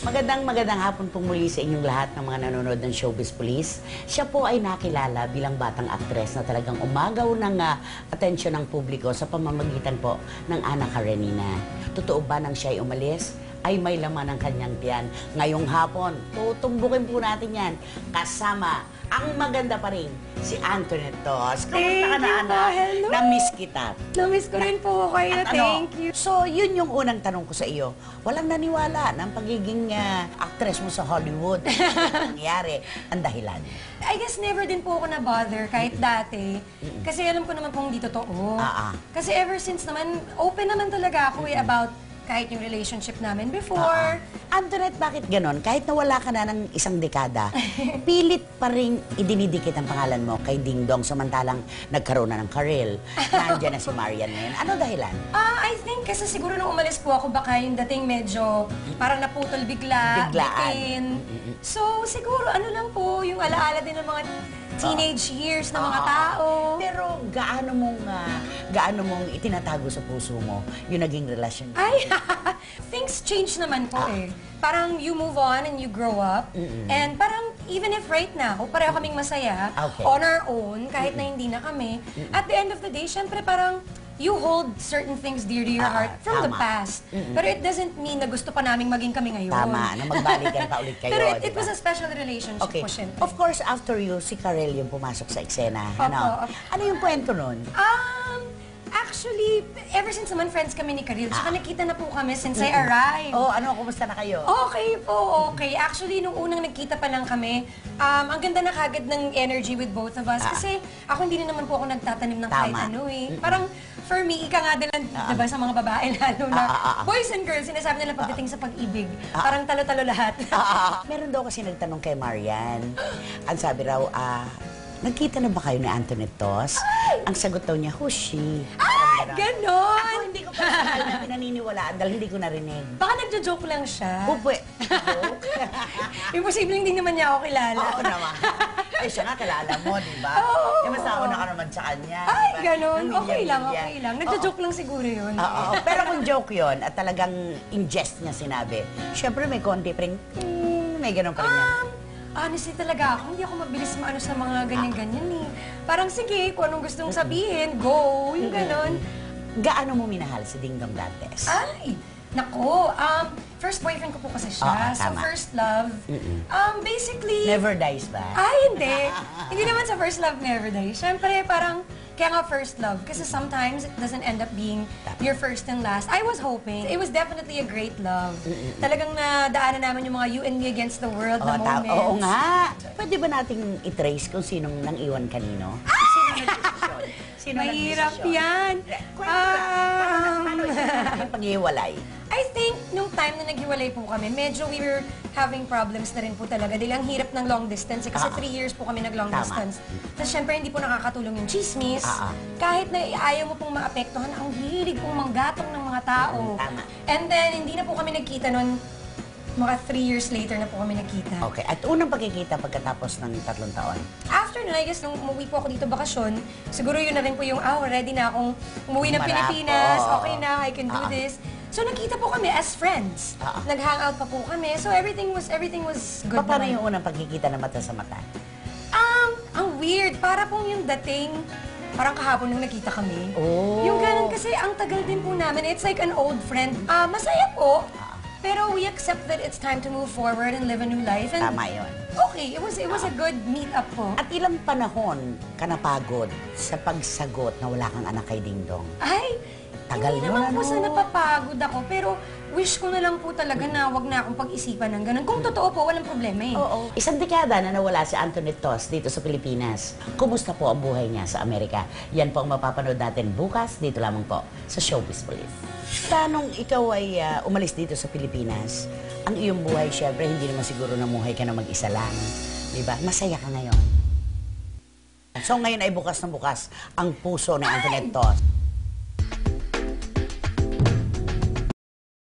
Magandang hapon pong muli sa inyong lahat ng mga nanonood ng Showbiz Police. Siya po ay nakilala bilang batang aktres na talagang umagaw ng atensyon ng publiko sa pamamagitan po ng Ana Karenina. Totoo ba nang siya ay umalis? Ay may laman ang kanyang tiyan. Ngayong hapon, tutumbukin po natin yan kasama ang maganda pa rin, si Antoinette Tos. Kamusta ka na, Ana? Hello. Na-miss kita. Na-miss ko rin po kayo. Thank you. So, yun yung unang tanong ko sa iyo. Walang naniwala ng pagiging actress mo sa Hollywood. Nangyari, ang dahilan. I guess never din po ako na-bother kahit dati. Kasi alam ko naman pong hindi totoo. Kasi ever since naman, open naman talaga ako about kahit yung relationship namin before. Antoinette, bakit ganon? Kahit nawala ka na ng isang dekada, pilit pa rin idinidikit ang pangalan mo kay Ding Dong samantalang nagkaroon na ng Karel. Nandiyan na si Marian ngayon. Ano dahilan? I think kasi siguro nung umalis po ako, baka yung dating medyo parang naputol bigla. Biglaan. So siguro ano lang po, yung alaala din ng mga teenage years ng mga tao. Pero gaano mong itinatago sa puso mo yung naging relasyon? Ay, things change naman po eh. Parang you move on and you grow up. And parang even if right now, pareho kaming masaya on our own, kahit na hindi na kami, at the end of the day, syempre parang you hold certain things dear to your heart from the past. Pero it doesn't mean na gusto pa naming maging kami ngayon. Tama, na magbalikan pa ulit kayo. Pero it was a special relationship po, syempre. Of course, after you, si Karel yung pumasok sa eksena. Ano yung kwento nun? Actually, ever since naman friends kami ni Karel, saka nakita na po kami since I arrived. Kumusta na kayo? Okay po, okay. Actually, nung unang nagkita pa lang kami, ang ganda na kagad ng energy with both of us. Kasi ako hindi naman po ako nagtatanim ng kahit ano eh. Parang, for me, ika nga din, diba, sa mga babae lalo na, boys and girls, sinasabi nila pagdating sa pag-ibig, parang talo-talo lahat. Meron daw kasi nagtanong kay Marian. Ang sabi raw, nagkita na ba kayo ni Antoinette Tos? Ang sagot daw niya, who's she? Ay, ganon! Ako hindi ko personal na pinaniniwalaan dahil hindi ko narinig. Baka nagjo-joke lang siya. Joke? Imposible hindi naman niya ako kilala. Oo naman. Eh, siya nga kilala mo, di ba? Oo. Mas ako na ka naman sa kanya. Ay, diba? ganon. Okay lang. Nagjo-joke lang siguro yun. Oo. Pero kung joke yun at talagang in jest niya sinabi, syempre may konti pa rin, may ganon pa rin yan. Honestly talaga ako, hindi ako mabilis maano sa mga ganyan-ganyan eh. Parang sige, kung anong gustong sabihin, go, yung ganon. Gaano mo minahal si Ding Dong Dantes? Ay, nako, first boyfriend ko po kasi siya. So first love, basically... Never dies ba? Ay, hindi. Hindi naman sa first love never dies. Siyempre, parang, kaya nga first love. Kasi sometimes it doesn't end up being your first and last. I was hoping. It was definitely a great love. Talagang nadaanan namin yung mga you and me against the world na moments. Oo nga. Pwede ba nating i-trace kung sinong nang iwan kanino? Sino nag-desisyon? Mahirap yan. Paano yung pag-iwalay? I think, nung time na naghiwalay po kami, medyo we were having problems na rin po talaga. Dahil ang hirap ng long distance. Kasi 3 years po kami nag-long distance. Tapos syempre, hindi po nakakatulong yung chismis. Kahit na ayaw mo pong maapektuhan, ang hilig pong manggatong ng mga tao. And then, hindi na po kami nagkita nun. Mga 3 years later na po kami nagkita. Okay. At unang pagkikita pagkatapos ng 3 taon? After nun, I guess, nung umuwi po ako dito bakasyon, siguro yun na rin po yung, ready na akong umuwi ng Pilipinas. Okay na, I can do this. So, nakita po kami as friends. Nag-hangout pa po kami. So, everything was good. Paano yung unang pagkikita na mata sa mata? Ang weird. Para pong yung dating, parang kahapon nung nakita kami. Yung ganun kasi, ang tagal din po namin. It's like an old friend. Masaya po. Pero we accept that it's time to move forward and live a new life. And Tama yun. Okay, it was a good meet-up po. At ilang panahon ka napagod sa pagsagot na wala kang anak kay Ding Dong? Ay, tagal hindi naman po sa napapagod ako. Pero wish ko na lang po talaga na wag na akong pag-isipan ng ganun. Kung totoo po, walang problema eh. Isang dekada na nawala si Antoinette Tos dito sa Pilipinas. Kumusta po ang buhay niya sa Amerika? Yan po ang mapapanood natin bukas dito lamang po sa Showbiz Police. Tanong ikaw ay umalis dito sa Pilipinas, ang iyong buhay, syempre, hindi naman siguro namuhay ka na mag-isa lang. Diba? Masaya ka ngayon. So ngayon ay bukas na bukas ang puso ni Antoinette Tos.